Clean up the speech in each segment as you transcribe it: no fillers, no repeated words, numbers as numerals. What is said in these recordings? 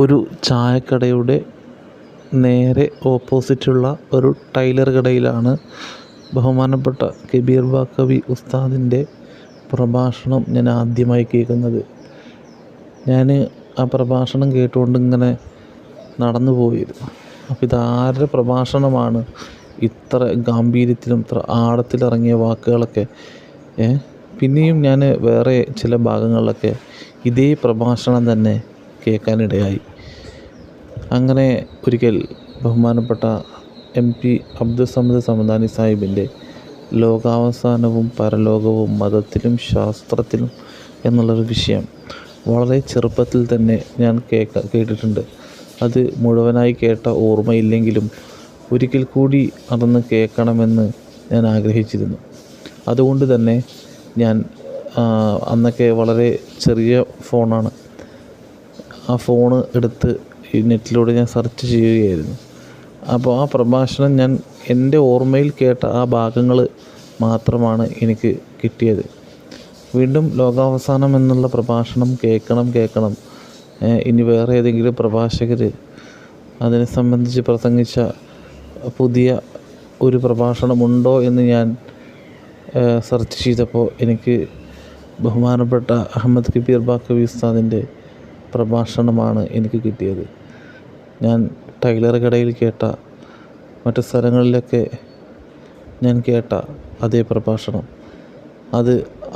ഒരു ചായക്കടയുടെ നേരെ ഓപ്പോസിറ്റുള്ള ഒരു ടൈലർ കടയിലാണ് ബഹുമാനപ്പെട്ട കബീർ ബാക്കവി ഉസ്താദിൻ്റെ പ്രഭാഷണം ഞാൻ ആദ്യമായി കേൾക്കുന്നത്. ഞാൻ ആ പ്രഭാഷണം കേട്ടുകൊണ്ട് ഇങ്ങനെ നടന്നു പോയിരുന്നു. അപ്പോൾ ഇതാരുടെ പ്രഭാഷണമാണ് ഇത്ര ഗാംഭീര്യത്തിലും ഇത്ര ആഴത്തിലിറങ്ങിയ വാക്കുകളൊക്കെ. പിന്നെയും ഞാൻ വേറെ ചില ഭാഗങ്ങളിലൊക്കെ ഇതേ പ്രഭാഷണം തന്നെ കേൾക്കാനിടയായി. അങ്ങനെ ഒരിക്കൽ ബഹുമാനപ്പെട്ട MP അബ്ദുൽ സമദ് സമദാനി സാഹിബിൻ്റെ ലോകാവസാനവും പരലോകവും മതത്തിലും ശാസ്ത്രത്തിലും എന്നുള്ളൊരു വിഷയം വളരെ ചെറുപ്പത്തിൽ തന്നെ ഞാൻ കേട്ടിട്ടുണ്ട്. അത് മുഴുവനായി കേട്ട ഓർമ്മയില്ലെങ്കിലും ഒരിക്കൽ കൂടി അതൊന്ന് കേൾക്കണമെന്ന് ഞാൻ ആഗ്രഹിച്ചിരുന്നു. അതുകൊണ്ട് തന്നെ ഞാൻ അന്നൊക്കെ വളരെ ചെറിയ ഫോണാണ്, ആ ഫോണ് എടുത്ത് നെറ്റിലൂടെ ഞാൻ സെർച്ച് ചെയ്യുകയായിരുന്നു. അപ്പോൾ ആ പ്രഭാഷണം ഞാൻ എൻ്റെ ഓർമ്മയിൽ കേട്ട ആ ഭാഗങ്ങൾ മാത്രമാണ് എനിക്ക് കിട്ടിയത്. വീണ്ടും ലോകാവസാനം എന്നുള്ള പ്രഭാഷണം കേൾക്കണം. ഇനി വേറെ ഏതെങ്കിലും പ്രഭാഷകർ അതിനെ സംബന്ധിച്ച് പ്രസംഗിച്ച പുതിയ ഒരു പ്രഭാഷണമുണ്ടോ എന്ന് ഞാൻ സെർച്ച് ചെയ്തപ്പോൾ എനിക്ക് ബഹുമാനപ്പെട്ട അഹമ്മദ് കബീർ ബാക്കവി ഉസ്താദിൻ്റെ പ്രഭാഷണമാണ് എനിക്ക് കിട്ടിയത്. ഞാൻ ടൈലർ കടയിൽ കേട്ട, മറ്റു സ്ഥലങ്ങളിലൊക്കെ ഞാൻ കേട്ട അതേ പ്രഭാഷണം. അത്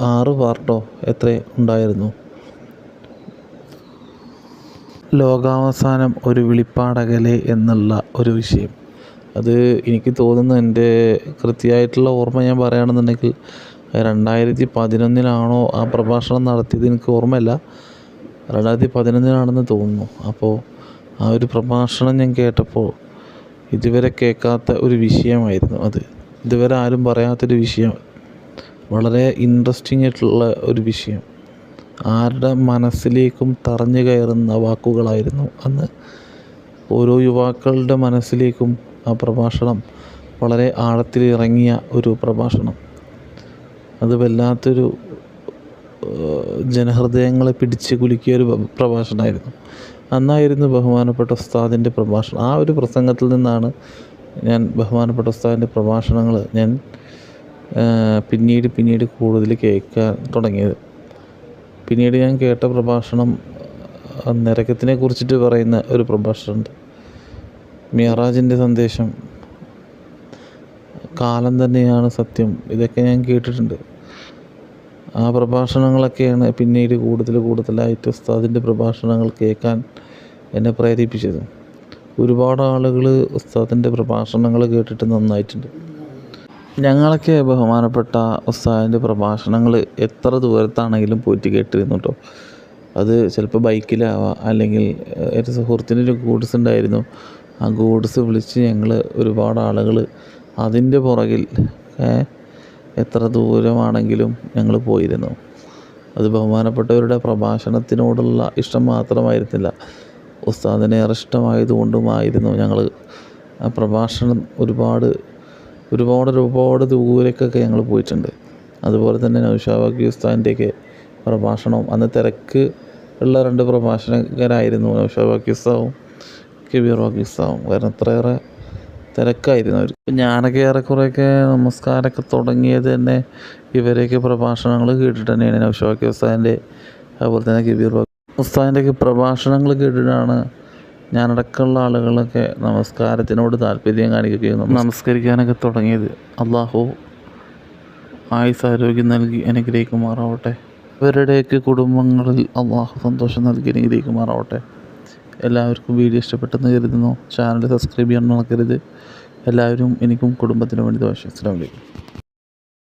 6 പാർട്ടോ എത്ര ഉണ്ടായിരുന്നു. ലോകാവസാനം ഒരു വിളിപ്പാടകലെ എന്നുള്ള ഒരു വിഷയം. അത് എനിക്ക് തോന്നുന്നു, എൻ്റെ കൃത്യമായിട്ടുള്ള ഓർമ്മ ഞാൻ പറയുകയാണെന്നുണ്ടെങ്കിൽ 2011 ആ പ്രഭാഷണം നടത്തിയത്. എനിക്ക് ഓർമ്മയില്ല, 2011 തോന്നുന്നു. അപ്പോൾ ആ ഒരു പ്രഭാഷണം ഞാൻ കേട്ടപ്പോൾ ഇതുവരെ കേൾക്കാത്ത ഒരു വിഷയമായിരുന്നു അത്. ഇതുവരെ ആരും പറയാത്തൊരു വിഷയം, വളരെ ഇൻട്രസ്റ്റിംഗ് ആയിട്ടുള്ള ഒരു വിഷയം. ആരുടെ മനസ്സിലേക്കും തറഞ്ഞു കയറുന്ന വാക്കുകളായിരുന്നു അന്ന്. ഓരോ യുവാക്കളുടെ മനസ്സിലേക്കും ആ പ്രഭാഷണം വളരെ ആഴത്തിലിറങ്ങിയ ഒരു പ്രഭാഷണം. അത് വല്ലാത്തൊരു ജനഹൃദയങ്ങളെ പിടിച്ച് കുലുക്കിയ ഒരു പ്രഭാഷണമായിരുന്നു. അന്നായിരുന്നു ബഹുമാനപ്പെട്ട ഉസ്താദിൻ്റെ പ്രഭാഷണം. ആ ഒരു പ്രസംഗത്തിൽ നിന്നാണ് ഞാൻ ബഹുമാനപ്പെട്ട ഉസ്താദിൻ്റെ പ്രഭാഷണങ്ങൾ ഞാൻ പിന്നീട് കൂടുതൽ കേൾക്കാൻ തുടങ്ങിയത്. പിന്നീട് ഞാൻ കേട്ട പ്രഭാഷണം നരകത്തിനെ കുറിച്ചിട്ട് പറയുന്ന ഒരു പ്രഭാഷണമുണ്ട്. മിഅ്റാജിൻ്റെ സന്ദേശം, കാലം തന്നെയാണ് സത്യം, ഇതൊക്കെ ഞാൻ കേട്ടിട്ടുണ്ട്. ആ പ്രഭാഷണങ്ങളൊക്കെയാണ് പിന്നീട് കൂടുതലായിട്ട് ഉസ്താദിൻ്റെ പ്രഭാഷണങ്ങൾ കേൾക്കാൻ എന്നെ പ്രേരിപ്പിച്ചത്. ഒരുപാട് ആളുകൾ ഉസ്താദിൻ്റെ പ്രഭാഷണങ്ങൾ കേട്ടിട്ട് നന്നായിട്ടുണ്ട്. ഞങ്ങളൊക്കെ ബഹുമാനപ്പെട്ട ഉസ്താദിൻ്റെ പ്രഭാഷണങ്ങൾ എത്ര ദൂരത്താണെങ്കിലും പോയിട്ട് കേട്ടിരുന്നു കേട്ടോ. അത് ചിലപ്പോൾ ബൈക്കിലാവാം, അല്ലെങ്കിൽ എൻ്റെ സുഹൃത്തിൻ്റെ ഒരു ഗൂഡ്സ് ഉണ്ടായിരുന്നു. ആ ഗൂഡ്സ് വിളിച്ച് ഞങ്ങൾ ഒരുപാട് ആളുകൾ അതിൻ്റെ പുറകിൽ എത്ര ദൂരമാണെങ്കിലും ഞങ്ങൾ പോയിരുന്നു. അത് ബഹുമാനപ്പെട്ടവരുടെ പ്രഭാഷണത്തിനോടുള്ള ഇഷ്ടം മാത്രമായിരുന്നില്ല, ഉസ്താദിനെ ഏറെ ഇഷ്ടമായതുകൊണ്ടുമായിരുന്നു ഞങ്ങൾ ആ പ്രഭാഷണം ഒരുപാട് ദൂരേക്കൊക്കെ ഞങ്ങൾ പോയിട്ടുണ്ട്. അതുപോലെ തന്നെ നൗഷാദ് ബാക്കി ഉസ്താദിൻ്റെയൊക്കെ പ്രഭാഷണം, അന്ന് തിരക്ക് ഉള്ള 2 പ്രഭാഷകരായിരുന്നു, നൗഷാദ് ബാക്കി ഉസ്താദും കബീർ ബാക്കി ഉസ്താദും. കാരണം അത്രയേറെ തിരക്കായിരുന്നു അവർ. ഞാനൊക്കെ ഏറെക്കുറെയൊക്കെ നമസ്കാരമൊക്കെ തുടങ്ങിയത് തന്നെ ഇവരെയൊക്കെ പ്രഭാഷണങ്ങൾ കേട്ടിട്ട് തന്നെയാണ്. നൗഷാദ് ബാക്കി ഉസ്താദിൻ്റെ, അതുപോലെ തന്നെ കബീർ ബാക്കി ഉസ്താദിൻ്റെയൊക്കെ പ്രഭാഷണങ്ങൾ കേട്ടിട്ടാണ് ഞാനടക്കമുള്ള ആളുകളൊക്കെ നമസ്കാരത്തിനോട് താല്പര്യം കാണിക്കുകയും നമസ്കരിക്കാനൊക്കെ തുടങ്ങിയത്. അള്ളാഹു ആയുസ്സ് ആരോഗ്യം നൽകി അനുഗ്രഹിക്കുമാറാവട്ടെ. ഇവരുടെയൊക്കെ കുടുംബങ്ങളിൽ അള്ളാഹു സന്തോഷം നൽകി അനുഗ്രഹിക്കുമാറാവട്ടെ. എല്ലാവർക്കും വീഡിയോ ഇഷ്ടപ്പെട്ടെന്ന് കരുതുന്നു. ചാനൽ സബ്സ്ക്രൈബ് ചെയ്യാൻ മറക്കരുത്. എല്ലാവരും എനിക്കും കുടുംബത്തിനും വേണ്ടി ദുആ ചെയ്യുക. അസ്സലാമു അലൈക്കും.